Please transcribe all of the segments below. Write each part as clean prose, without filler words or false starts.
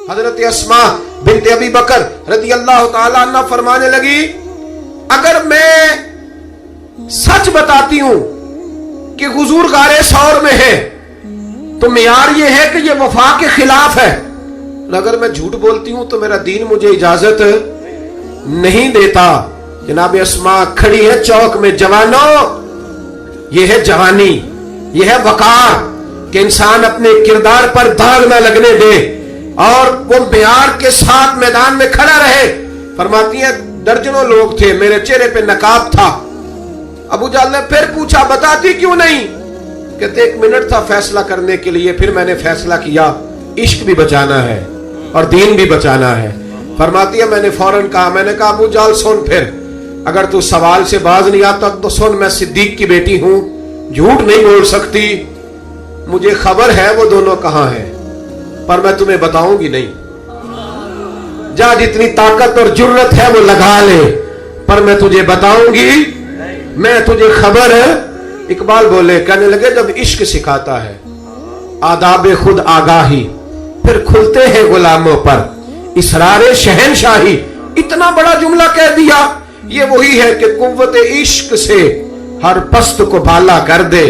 حضرت اسما بنت ابی بکر رضی اللہ تعالیٰ عنہ فرمانے لگی اگر میں سچ بتاتی ہوں کہ حضور غار ثور میں ہے تو معیار یہ ہے کہ یہ وفا کے خلاف ہے، اگر میں جھوٹ بولتی ہوں تو میرا دین مجھے اجازت نہیں دیتا۔ جناب اسما کھڑی ہے چوک میں، جوانوں یہ ہے جوانی، یہ ہے وقار کہ انسان اپنے کردار پر داغ نہ لگنے دے اور وہ معیار کے ساتھ میدان میں کھڑا رہے۔ فرماتی ہیں درجنوں لوگ تھے، میرے چہرے پہ نقاب تھا۔ ابو جہل نے پھر پوچھا بتاتی کیوں نہیں؟ کہتے 1 منٹ تھا فیصلہ کرنے کے لیے، پھر میں نے فیصلہ کیا عشق بھی بچانا ہے اور دین بھی بچانا ہے۔ فرماتی ہے میں نے فوراً کہا، میں نے کہا ابو جہل سن، پھر اگر تو سوال سے باز نہیں آتا تو سن، میں صدیق کی بیٹی ہوں، جھوٹ نہیں بول سکتی، مجھے خبر ہے وہ دونوں کہاں ہیں، پر میں تمہیں بتاؤں گی نہیں۔ جا جتنی طاقت اور جرت ہے وہ لگا لے، پر میں تجھے بتاؤں گی، میں تجھے خبر ہے۔ اقبال بولے، کہنے لگے جب عشق سکھاتا ہے آداب خود آگاہی، پھر کھلتے ہیں غلاموں پر اسرار شہنشاہی۔ اتنا بڑا جملہ کہہ دیا، یہ وہی ہے کہ قوت عشق سے ہر پست کو بالا کر دے،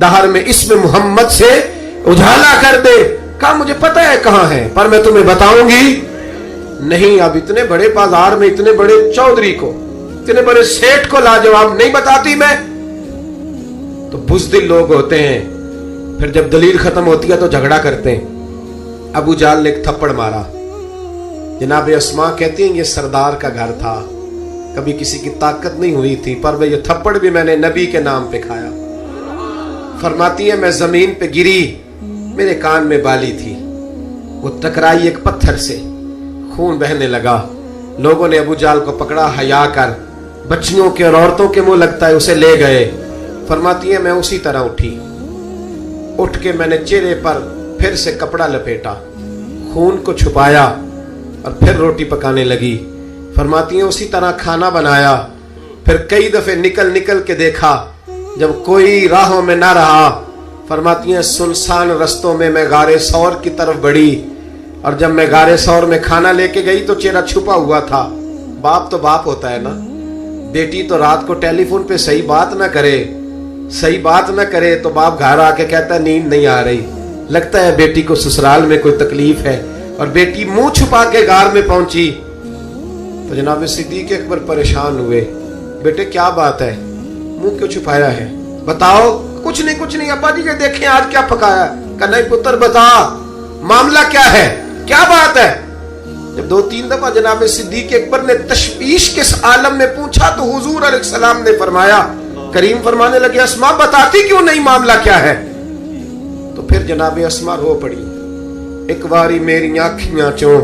دہر میں اسم محمد سے اجالا کر دے۔ کہا مجھے پتہ ہے کہاں ہے، پر میں تمہیں بتاؤں گی نہیں۔ اب اتنے بڑے بازار میں اتنے بڑے چودھری کو، اتنے بڑے سیٹ کو لاجواب نہیں بتاتی میں۔ تو بزدل لوگ ہوتے ہیں، پھر جب دلیل ختم ہوتی ہے تو جھگڑا کرتے ہیں۔ ابو جہل نے ایک تھپڑ مارا۔ جناب اسما کہتی ہیں یہ سردار کا گھر تھا، کبھی کسی کی طاقت نہیں ہوئی تھی، پر وہ یہ تھپڑ بھی میں نے نبی کے نام پہ کھایا۔ فرماتی ہے میں زمین پہ گری، میرے کان میں بالی تھی، وہ ٹکرائی ایک پتھر سے، خون بہنے لگا۔ لوگوں نے ابو جہل کو پکڑا، حیا کر، بچیوں کے اور عورتوں کے منہ لگتا ہے اسے لے گئے۔ فرماتی ہے میں اسی طرح اٹھی، اٹھ کے میں نے چہرے پر پھر سے کپڑا لپیٹا، خون کو چھپایا اور پھر روٹی پکانے لگی۔ فرماتی ہیں اسی طرح کھانا بنایا، پھر کئی دفعے نکل نکل کے دیکھا، جب کوئی راہوں میں نہ رہا، فرماتی ہیں سنسان رستوں میں میں غار ثور کی طرف بڑھی، اور جب میں غار ثور میں کھانا لے کے گئی تو چہرہ چھپا ہوا تھا۔ باپ تو باپ ہوتا ہے نا، بیٹی تو رات کو ٹیلی فون پہ صحیح بات نہ کرے تو باپ گھر آ کے کہتا ہے نیند نہیں آ رہی، لگتا ہے بیٹی کو سسرال میں کوئی تکلیف ہے، اور بیٹی منہ چھپا کے غار میں پہنچی۔ تو جناب صدیق اکبر پریشان ہوئے، بیٹے کیا بات ہے، منہ کیوں چھپایا ہے، بتاؤ۔ کچھ نہیں ابا جی یہ دیکھیں آج کیا پکایا۔ کہ نہیں پتر بتا معاملہ کیا ہے، کیا بات ہے۔ جب 2-3 دفعہ جناب صدیق اکبر نے تشویش کے عالم میں پوچھا تو حضور علیہ السلام نے فرمایا، کریم فرمانے لگے اسما بتاتی کیوں نہیں معاملہ کیا ہے۔ تو پھر جناب اسما رو پڑی، ایک باری میری آنکھیاں چوں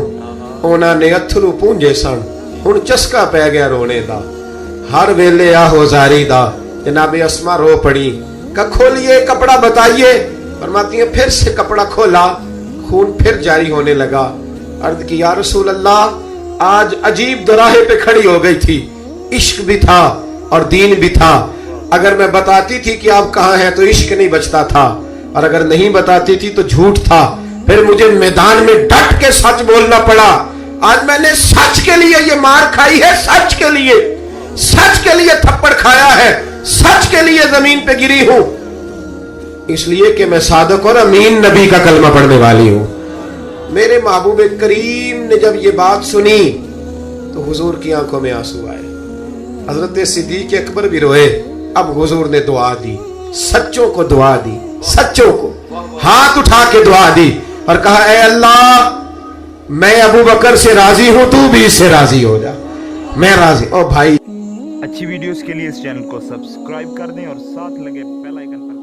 اونا نے اتھرو پونجے سن، ہن چسکا پہ گیا رونے دا، ہر ویلے آہو زاری دا۔ جناب اسما رو پڑی، کہ کھولیے کپڑا بتائیے۔ فرماتی ہیں پھر سے کپڑا کھولا، خون پھر جاری ہونے لگا۔ عرض کی یا رسول اللہ آج عجیب دراہے پہ کھڑی ہو گئی تھی، عشق بھی تھا اور دین بھی تھا۔ اگر میں بتاتی تھی کہ آپ کہاں ہیں تو عشق نہیں بچتا تھا، اور اگر نہیں بتاتی تھی تو جھوٹ تھا۔ پھر مجھے میدان میں ڈٹ کے سچ بولنا پڑا۔ آج میں نے سچ کے لیے یہ مار کھائی ہے، سچ کے لیے تھپڑ کھایا ہے، سچ کے لیے زمین پہ گری ہوں، اس لیے کہ میں صادق اور امین نبی کا کلمہ پڑھنے والی ہوں۔ میرے محبوب کریم نے جب یہ بات سنی تو حضور کی آنکھوں میں آنسو آئے، حضرت صدیق اکبر بھی روئے۔ اب حضور نے دعا دی، سچوں کو دعا دی، سچوں کو ہاتھ اٹھا کے دعا دی اور کہا اے اللہ میں ابو بکر سے راضی ہوں، تو بھی اس سے راضی ہو جا، میں راضی۔ او بھائی اچھی ویڈیوز کے لیے اس چینل کو سبسکرائب کر دیں اور ساتھ لگے بیل آئیکن پر